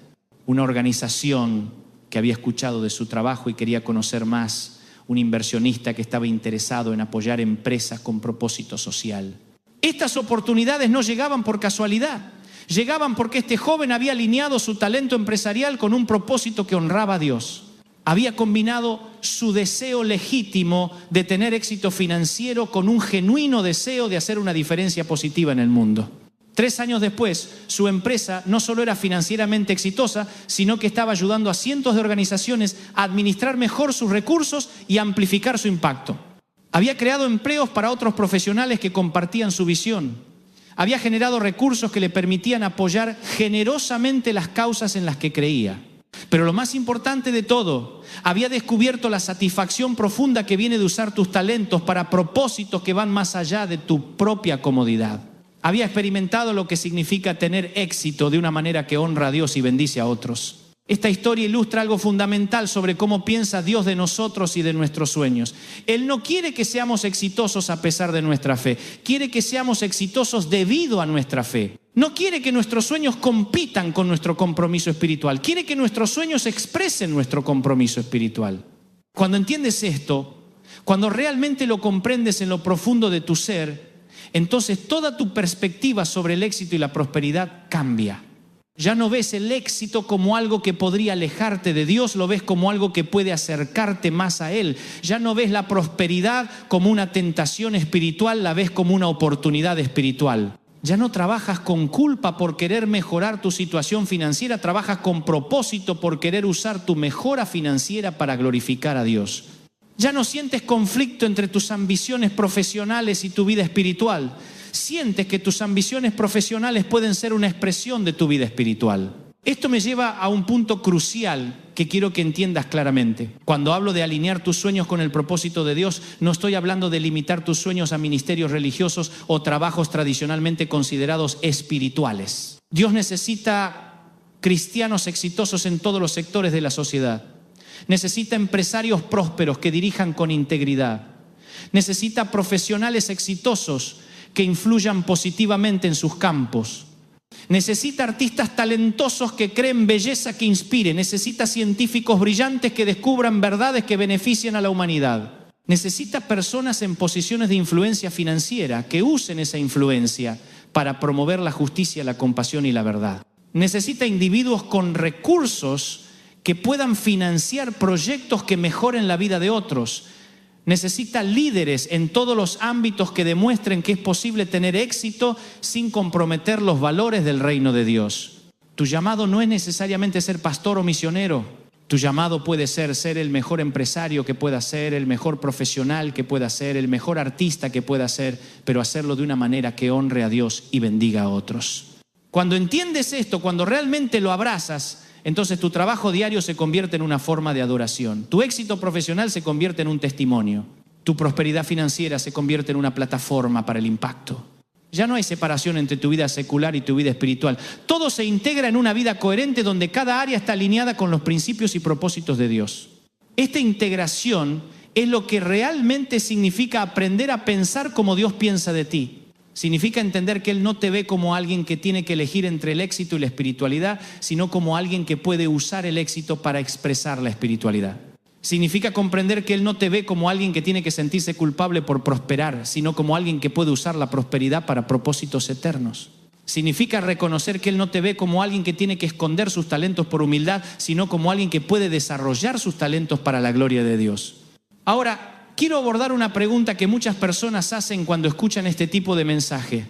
Una organización que había escuchado de su trabajo y quería conocer más. Un inversionista que estaba interesado en apoyar empresas con propósito social. Estas oportunidades no llegaban por casualidad. Llegaban porque este joven había alineado su talento empresarial con un propósito que honraba a Dios. Había combinado su deseo legítimo de tener éxito financiero con un genuino deseo de hacer una diferencia positiva en el mundo. 3 años después, su empresa no solo era financieramente exitosa, sino que estaba ayudando a cientos de organizaciones a administrar mejor sus recursos y amplificar su impacto. Había creado empleos para otros profesionales que compartían su visión. Había generado recursos que le permitían apoyar generosamente las causas en las que creía. Pero lo más importante de todo, había descubierto la satisfacción profunda que viene de usar tus talentos para propósitos que van más allá de tu propia comodidad. Había experimentado lo que significa tener éxito de una manera que honra a Dios y bendice a otros. Esta historia ilustra algo fundamental sobre cómo piensa Dios de nosotros y de nuestros sueños. Él no quiere que seamos exitosos a pesar de nuestra fe. Quiere que seamos exitosos debido a nuestra fe. No quiere que nuestros sueños compitan con nuestro compromiso espiritual. Quiere que nuestros sueños expresen nuestro compromiso espiritual. Cuando entiendes esto, cuando realmente lo comprendes en lo profundo de tu ser, entonces toda tu perspectiva sobre el éxito y la prosperidad cambia. Ya no ves el éxito como algo que podría alejarte de Dios, lo ves como algo que puede acercarte más a Él. Ya no ves la prosperidad como una tentación espiritual, la ves como una oportunidad espiritual. Ya no trabajas con culpa por querer mejorar tu situación financiera, trabajas con propósito por querer usar tu mejora financiera para glorificar a Dios. Ya no sientes conflicto entre tus ambiciones profesionales y tu vida espiritual. Sientes que tus ambiciones profesionales pueden ser una expresión de tu vida espiritual. Esto me lleva a un punto crucial que quiero que entiendas claramente. Cuando hablo de alinear tus sueños con el propósito de Dios, no estoy hablando de limitar tus sueños a ministerios religiosos o trabajos tradicionalmente considerados espirituales. Dios necesita cristianos exitosos en todos los sectores de la sociedad. Necesita empresarios prósperos que dirijan con integridad. Necesita profesionales exitosos que influyan positivamente en sus campos. Necesita artistas talentosos que creen belleza que inspire. Necesita científicos brillantes que descubran verdades que beneficien a la humanidad. Necesita personas en posiciones de influencia financiera que usen esa influencia para promover la justicia, la compasión y la verdad. Necesita individuos con recursos que puedan financiar proyectos que mejoren la vida de otros. Necesita líderes en todos los ámbitos que demuestren que es posible tener éxito sin comprometer los valores del reino de Dios. Tu llamado no es necesariamente ser pastor o misionero. Tu llamado puede ser el mejor empresario que pueda ser, el mejor profesional que pueda ser, el mejor artista que pueda ser, pero hacerlo de una manera que honre a Dios y bendiga a otros. Cuando entiendes esto, cuando realmente lo abrazas, entonces tu trabajo diario se convierte en una forma de adoración. Tu éxito profesional se convierte en un testimonio. Tu prosperidad financiera se convierte en una plataforma para el impacto. Ya no hay separación entre tu vida secular y tu vida espiritual. Todo se integra en una vida coherente donde cada área está alineada con los principios y propósitos de Dios. Esta integración es lo que realmente significa aprender a pensar como Dios piensa de ti. Significa entender que Él no te ve como alguien que tiene que elegir entre el éxito y la espiritualidad, sino como alguien que puede usar el éxito para expresar la espiritualidad. Significa comprender que Él no te ve como alguien que tiene que sentirse culpable por prosperar, sino como alguien que puede usar la prosperidad para propósitos eternos. Significa reconocer que Él no te ve como alguien que tiene que esconder sus talentos por humildad, sino como alguien que puede desarrollar sus talentos para la gloria de Dios. Ahora, quiero abordar una pregunta que muchas personas hacen cuando escuchan este tipo de mensaje.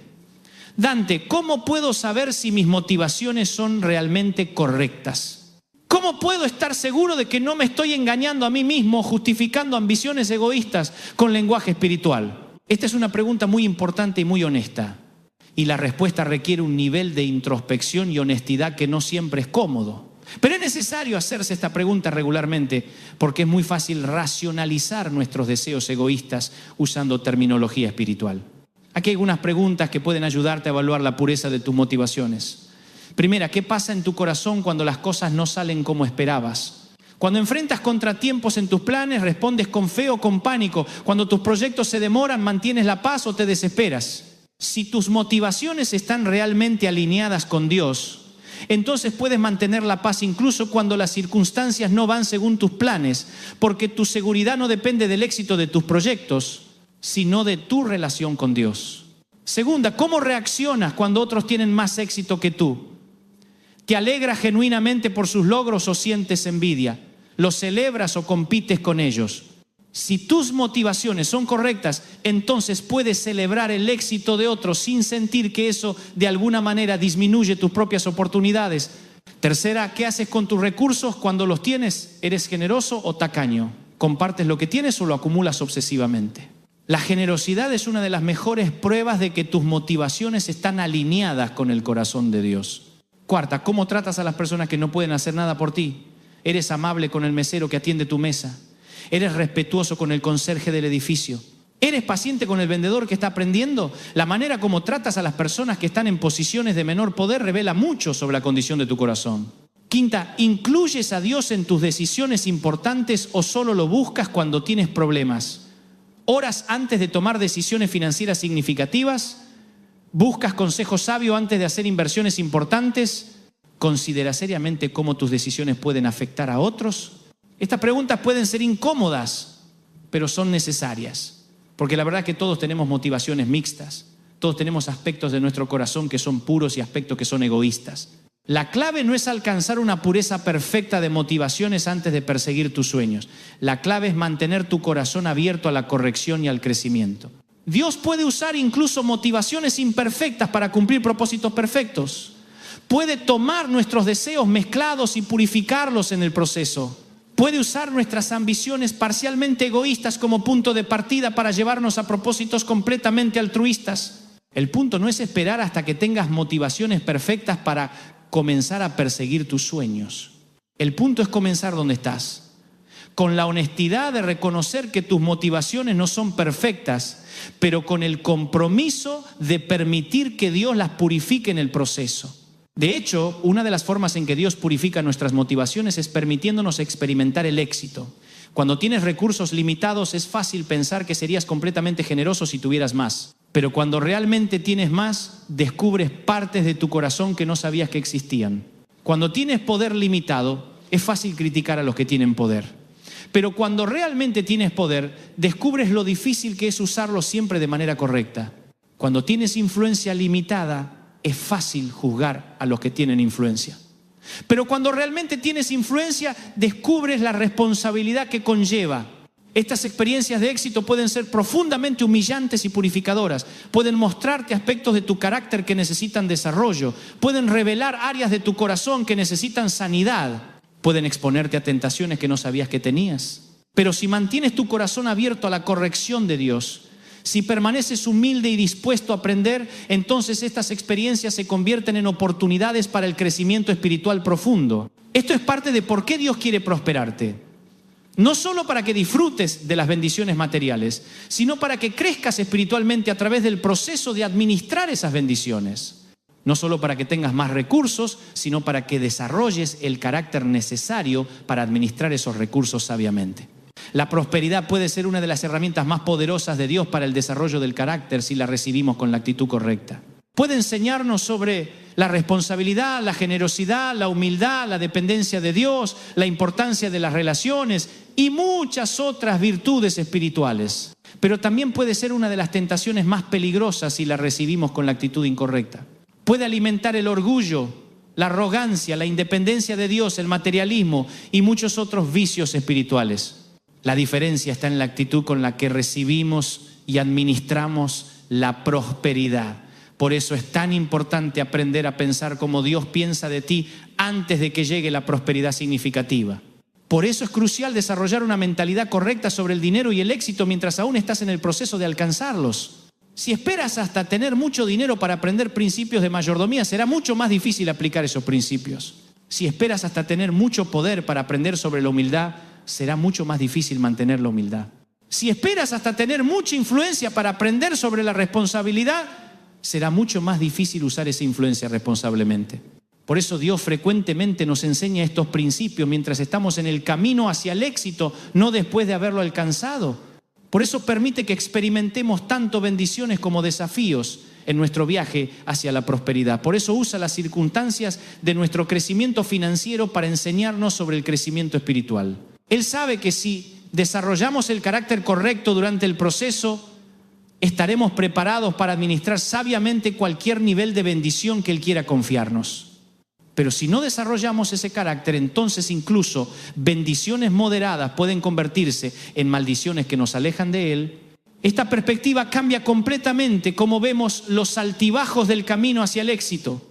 Dante, ¿cómo puedo saber si mis motivaciones son realmente correctas? ¿Cómo puedo estar seguro de que no me estoy engañando a mí mismo, justificando ambiciones egoístas con lenguaje espiritual? Esta es una pregunta muy importante y muy honesta. Y la respuesta requiere un nivel de introspección y honestidad que no siempre es cómodo. Pero es necesario hacerse esta pregunta regularmente porque es muy fácil racionalizar nuestros deseos egoístas usando terminología espiritual. Aquí hay algunas preguntas que pueden ayudarte a evaluar la pureza de tus motivaciones. Primera, ¿qué pasa en tu corazón cuando las cosas no salen como esperabas? Cuando enfrentas contratiempos en tus planes, respondes con fe o con pánico. Cuando tus proyectos se demoran, ¿mantienes la paz o te desesperas? Si tus motivaciones están realmente alineadas con Dios, entonces puedes mantener la paz incluso cuando las circunstancias no van según tus planes, porque tu seguridad no depende del éxito de tus proyectos, sino de tu relación con Dios. Segunda, ¿cómo reaccionas cuando otros tienen más éxito que tú? ¿Te alegras genuinamente por sus logros o sientes envidia? ¿Los celebras o compites con ellos? Si tus motivaciones son correctas, entonces puedes celebrar el éxito de otros sin sentir que eso de alguna manera disminuye tus propias oportunidades. Tercera, ¿qué haces con tus recursos cuando los tienes? ¿Eres generoso o tacaño? ¿Compartes lo que tienes o lo acumulas obsesivamente? La generosidad es una de las mejores pruebas de que tus motivaciones están alineadas con el corazón de Dios. Cuarta, ¿cómo tratas a las personas que no pueden hacer nada por ti? ¿Eres amable con el mesero que atiende tu mesa? ¿Eres respetuoso con el conserje del edificio? ¿Eres paciente con el vendedor que está aprendiendo? La manera como tratas a las personas que están en posiciones de menor poder revela mucho sobre la condición de tu corazón. Quinta, ¿incluyes a Dios en tus decisiones importantes o solo lo buscas cuando tienes problemas? ¿Oras antes de tomar decisiones financieras significativas? ¿Buscas consejo sabio antes de hacer inversiones importantes? ¿Consideras seriamente cómo tus decisiones pueden afectar a otros? Estas preguntas pueden ser incómodas, pero son necesarias, porque la verdad es que todos tenemos motivaciones mixtas. Todos tenemos aspectos de nuestro corazón que son puros y aspectos que son egoístas. La clave no es alcanzar una pureza perfecta de motivaciones antes de perseguir tus sueños. La clave es mantener tu corazón abierto a la corrección y al crecimiento. Dios puede usar incluso motivaciones imperfectas para cumplir propósitos perfectos. Puede tomar nuestros deseos mezclados y purificarlos en el proceso. Puede usar nuestras ambiciones parcialmente egoístas como punto de partida para llevarnos a propósitos completamente altruistas. El punto no es esperar hasta que tengas motivaciones perfectas para comenzar a perseguir tus sueños. El punto es comenzar donde estás, con la honestidad de reconocer que tus motivaciones no son perfectas, pero con el compromiso de permitir que Dios las purifique en el proceso. De hecho, una de las formas en que Dios purifica nuestras motivaciones es permitiéndonos experimentar el éxito. Cuando tienes recursos limitados, es fácil pensar que serías completamente generoso si tuvieras más. Pero cuando realmente tienes más, descubres partes de tu corazón que no sabías que existían. Cuando tienes poder limitado, es fácil criticar a los que tienen poder. Pero cuando realmente tienes poder, descubres lo difícil que es usarlo siempre de manera correcta. Cuando tienes influencia limitada, es fácil juzgar a los que tienen influencia. Pero cuando realmente tienes influencia, descubres la responsabilidad que conlleva. Estas experiencias de éxito pueden ser profundamente humillantes y purificadoras. Pueden mostrarte aspectos de tu carácter que necesitan desarrollo. Pueden revelar áreas de tu corazón que necesitan sanidad. Pueden exponerte a tentaciones que no sabías que tenías. Pero si mantienes tu corazón abierto a la corrección de Dios, si permaneces humilde y dispuesto a aprender, entonces estas experiencias se convierten en oportunidades para el crecimiento espiritual profundo. Esto es parte de por qué Dios quiere prosperarte. No solo para que disfrutes de las bendiciones materiales, sino para que crezcas espiritualmente a través del proceso de administrar esas bendiciones. No solo para que tengas más recursos, sino para que desarrolles el carácter necesario para administrar esos recursos sabiamente. La prosperidad puede ser una de las herramientas más poderosas de Dios para el desarrollo del carácter si la recibimos con la actitud correcta. Puede enseñarnos sobre la responsabilidad, la generosidad, la humildad, la dependencia de Dios, la importancia de las relaciones y muchas otras virtudes espirituales. Pero también puede ser una de las tentaciones más peligrosas si la recibimos con la actitud incorrecta. Puede alimentar el orgullo, la arrogancia, la independencia de Dios, el materialismo y muchos otros vicios espirituales. La diferencia está en la actitud con la que recibimos y administramos la prosperidad. Por eso es tan importante aprender a pensar como Dios piensa de ti antes de que llegue la prosperidad significativa. Por eso es crucial desarrollar una mentalidad correcta sobre el dinero y el éxito mientras aún estás en el proceso de alcanzarlos. Si esperas hasta tener mucho dinero para aprender principios de mayordomía, será mucho más difícil aplicar esos principios. Si esperas hasta tener mucho poder para aprender sobre la humildad, será mucho más difícil mantener la humildad. Si esperas hasta tener mucha influencia para aprender sobre la responsabilidad, será mucho más difícil usar esa influencia responsablemente. Por eso Dios frecuentemente nos enseña estos principios mientras estamos en el camino hacia el éxito, no después de haberlo alcanzado. Por eso permite que experimentemos tanto bendiciones como desafíos en nuestro viaje hacia la prosperidad. Por eso usa las circunstancias de nuestro crecimiento financiero para enseñarnos sobre el crecimiento espiritual. Él sabe que si desarrollamos el carácter correcto durante el proceso, estaremos preparados para administrar sabiamente cualquier nivel de bendición que Él quiera confiarnos. Pero si no desarrollamos ese carácter, entonces incluso bendiciones moderadas pueden convertirse en maldiciones que nos alejan de Él. Esta perspectiva cambia completamente cómo vemos los altibajos del camino hacia el éxito.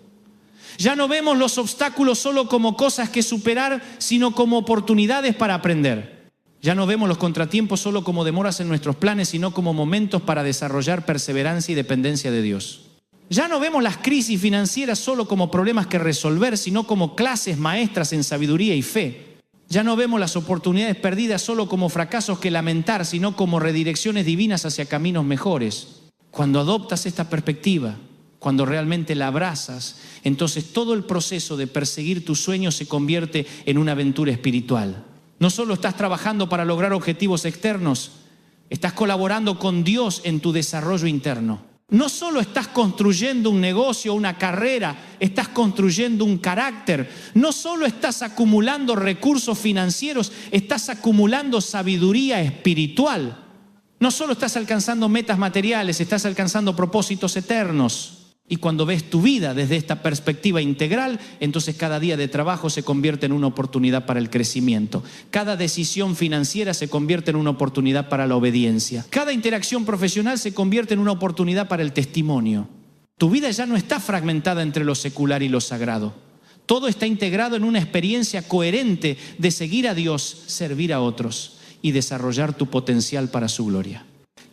Ya no vemos los obstáculos solo como cosas que superar, sino como oportunidades para aprender. Ya no vemos los contratiempos solo como demoras en nuestros planes, sino como momentos para desarrollar perseverancia y dependencia de Dios. Ya no vemos las crisis financieras solo como problemas que resolver, sino como clases maestras en sabiduría y fe. Ya no vemos las oportunidades perdidas solo como fracasos que lamentar, sino como redirecciones divinas hacia caminos mejores. Cuando adoptas esta perspectiva, cuando realmente la abrazas, entonces todo el proceso de perseguir tus sueños se convierte en una aventura espiritual. No solo estás trabajando para lograr objetivos externos, estás colaborando con Dios en tu desarrollo interno. No solo estás construyendo un negocio, una carrera, estás construyendo un carácter. No solo estás acumulando recursos financieros, estás acumulando sabiduría espiritual. No solo estás alcanzando metas materiales, estás alcanzando propósitos eternos. Y cuando ves tu vida desde esta perspectiva integral, entonces cada día de trabajo se convierte en una oportunidad para el crecimiento. Cada decisión financiera se convierte en una oportunidad para la obediencia. Cada interacción profesional se convierte en una oportunidad para el testimonio. Tu vida ya no está fragmentada entre lo secular y lo sagrado. Todo está integrado en una experiencia coherente de seguir a Dios, servir a otros y desarrollar tu potencial para su gloria.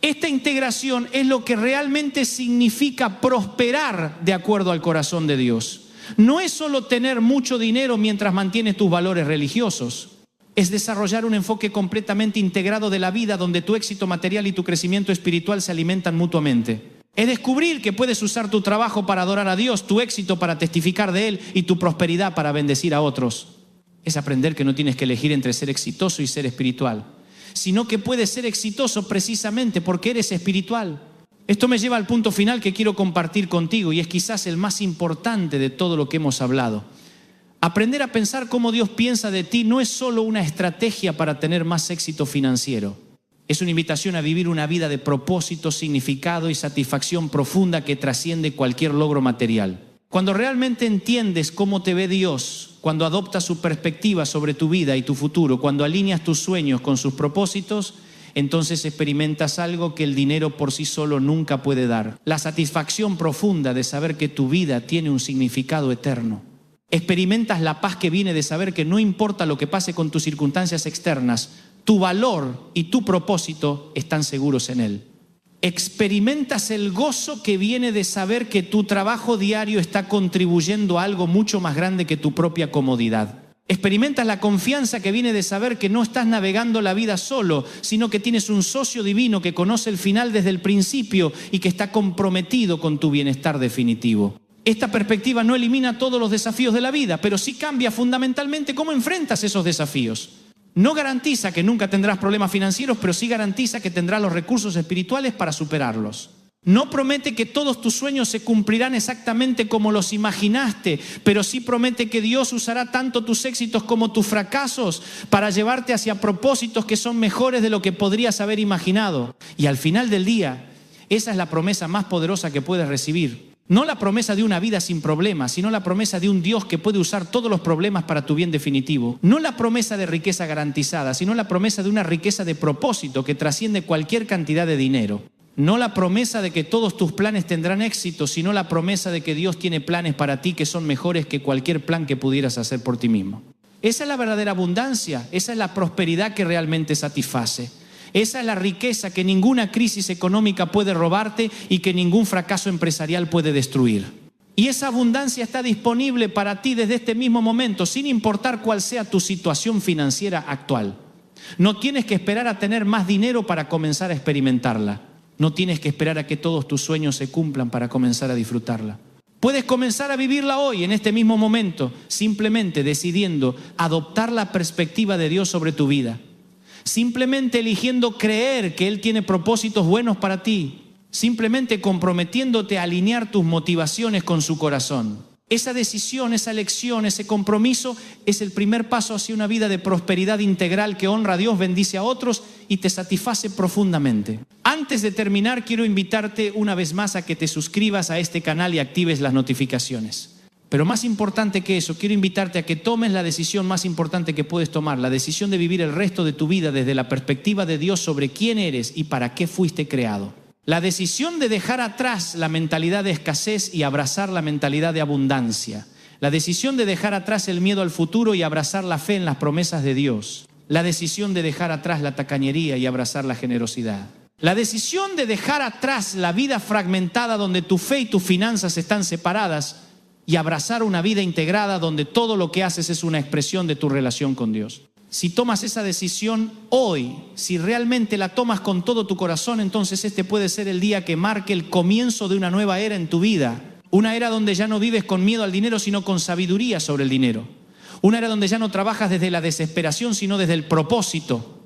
Esta integración es lo que realmente significa prosperar de acuerdo al corazón de Dios. No es solo tener mucho dinero mientras mantienes tus valores religiosos. Es desarrollar un enfoque completamente integrado de la vida donde tu éxito material y tu crecimiento espiritual se alimentan mutuamente. Es descubrir que puedes usar tu trabajo para adorar a Dios, tu éxito para testificar de Él y tu prosperidad para bendecir a otros. Es aprender que no tienes que elegir entre ser exitoso y ser espiritual, sino que puedes ser exitoso precisamente porque eres espiritual. Esto me lleva al punto final que quiero compartir contigo y es quizás el más importante de todo lo que hemos hablado. Aprender a pensar cómo Dios piensa de ti no es solo una estrategia para tener más éxito financiero. Es una invitación a vivir una vida de propósito, significado y satisfacción profunda que trasciende cualquier logro material. Cuando realmente entiendes cómo te ve Dios, cuando adoptas su perspectiva sobre tu vida y tu futuro, cuando alineas tus sueños con sus propósitos, entonces experimentas algo que el dinero por sí solo nunca puede dar. La satisfacción profunda de saber que tu vida tiene un significado eterno. Experimentas la paz que viene de saber que no importa lo que pase con tus circunstancias externas, tu valor y tu propósito están seguros en Él. Experimentas el gozo que viene de saber que tu trabajo diario está contribuyendo a algo mucho más grande que tu propia comodidad. Experimentas la confianza que viene de saber que no estás navegando la vida solo, sino que tienes un socio divino que conoce el final desde el principio y que está comprometido con tu bienestar definitivo. Esta perspectiva no elimina todos los desafíos de la vida, pero sí cambia fundamentalmente cómo enfrentas esos desafíos. No garantiza que nunca tendrás problemas financieros, pero sí garantiza que tendrás los recursos espirituales para superarlos. No promete que todos tus sueños se cumplirán exactamente como los imaginaste, pero sí promete que Dios usará tanto tus éxitos como tus fracasos para llevarte hacia propósitos que son mejores de lo que podrías haber imaginado. Y al final del día, esa es la promesa más poderosa que puedes recibir. No la promesa de una vida sin problemas, sino la promesa de un Dios que puede usar todos los problemas para tu bien definitivo. No la promesa de riqueza garantizada, sino la promesa de una riqueza de propósito que trasciende cualquier cantidad de dinero. No la promesa de que todos tus planes tendrán éxito, sino la promesa de que Dios tiene planes para ti que son mejores que cualquier plan que pudieras hacer por ti mismo. Esa es la verdadera abundancia, esa es la prosperidad que realmente satisface. Esa es la riqueza que ninguna crisis económica puede robarte y que ningún fracaso empresarial puede destruir. Y esa abundancia está disponible para ti desde este mismo momento, sin importar cuál sea tu situación financiera actual. No tienes que esperar a tener más dinero para comenzar a experimentarla. No tienes que esperar a que todos tus sueños se cumplan para comenzar a disfrutarla. Puedes comenzar a vivirla hoy, en este mismo momento, simplemente decidiendo adoptar la perspectiva de Dios sobre tu vida. Simplemente eligiendo creer que Él tiene propósitos buenos para ti. Simplemente comprometiéndote a alinear tus motivaciones con su corazón. Esa decisión, esa elección, ese compromiso es el primer paso hacia una vida de prosperidad integral que honra a Dios, bendice a otros y te satisface profundamente. Antes de terminar, quiero invitarte una vez más a que te suscribas a este canal y actives las notificaciones. Pero más importante que eso, quiero invitarte a que tomes la decisión más importante que puedes tomar, la decisión de vivir el resto de tu vida desde la perspectiva de Dios sobre quién eres y para qué fuiste creado. La decisión de dejar atrás la mentalidad de escasez y abrazar la mentalidad de abundancia. La decisión de dejar atrás el miedo al futuro y abrazar la fe en las promesas de Dios. La decisión de dejar atrás la tacañería y abrazar la generosidad. La decisión de dejar atrás la vida fragmentada donde tu fe y tus finanzas están separadas y abrazar una vida integrada donde todo lo que haces es una expresión de tu relación con Dios. Si tomas esa decisión hoy, si realmente la tomas con todo tu corazón, entonces este puede ser el día que marque el comienzo de una nueva era en tu vida. Una era donde ya no vives con miedo al dinero, sino con sabiduría sobre el dinero. Una era donde ya no trabajas desde la desesperación, sino desde el propósito.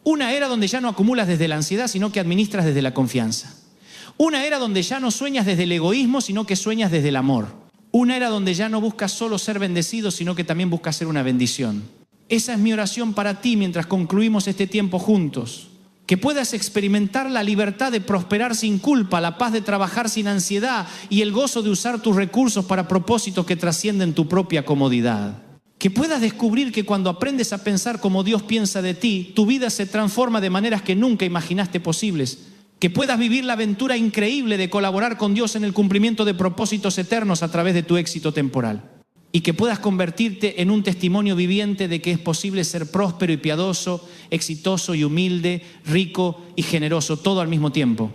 Una era donde ya no acumulas desde la ansiedad, sino que administras desde la confianza. Una era donde ya no sueñas desde el egoísmo, sino que sueñas desde el amor. Una era donde ya no buscas solo ser bendecido, sino que también buscas ser una bendición. Esa es mi oración para ti mientras concluimos este tiempo juntos. Que puedas experimentar la libertad de prosperar sin culpa, la paz de trabajar sin ansiedad y el gozo de usar tus recursos para propósitos que trascienden tu propia comodidad. Que puedas descubrir que cuando aprendes a pensar como Dios piensa de ti, tu vida se transforma de maneras que nunca imaginaste posibles. Que puedas vivir la aventura increíble de colaborar con Dios en el cumplimiento de propósitos eternos a través de tu éxito temporal. Y que puedas convertirte en un testimonio viviente de que es posible ser próspero y piadoso, exitoso y humilde, rico y generoso, todo al mismo tiempo.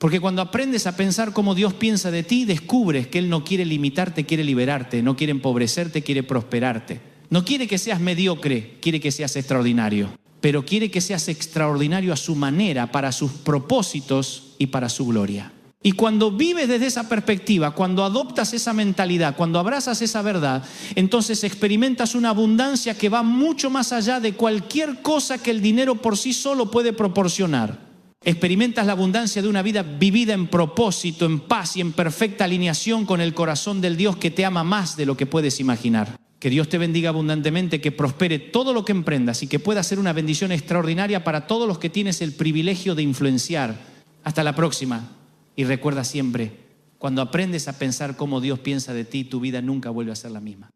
Porque cuando aprendes a pensar como Dios piensa de ti, descubres que Él no quiere limitarte, quiere liberarte, no quiere empobrecerte, quiere prosperarte. No quiere que seas mediocre, quiere que seas extraordinario. Pero quiere que seas extraordinario a su manera, para sus propósitos y para su gloria. Y cuando vives desde esa perspectiva, cuando adoptas esa mentalidad, cuando abrazas esa verdad, entonces experimentas una abundancia que va mucho más allá de cualquier cosa que el dinero por sí solo puede proporcionar. Experimentas la abundancia de una vida vivida en propósito, en paz y en perfecta alineación con el corazón del Dios que te ama más de lo que puedes imaginar. Que Dios te bendiga abundantemente, que prospere todo lo que emprendas y que pueda ser una bendición extraordinaria para todos los que tienes el privilegio de influenciar. Hasta la próxima. Y recuerda siempre, cuando aprendes a pensar como Dios piensa de ti, tu vida nunca vuelve a ser la misma.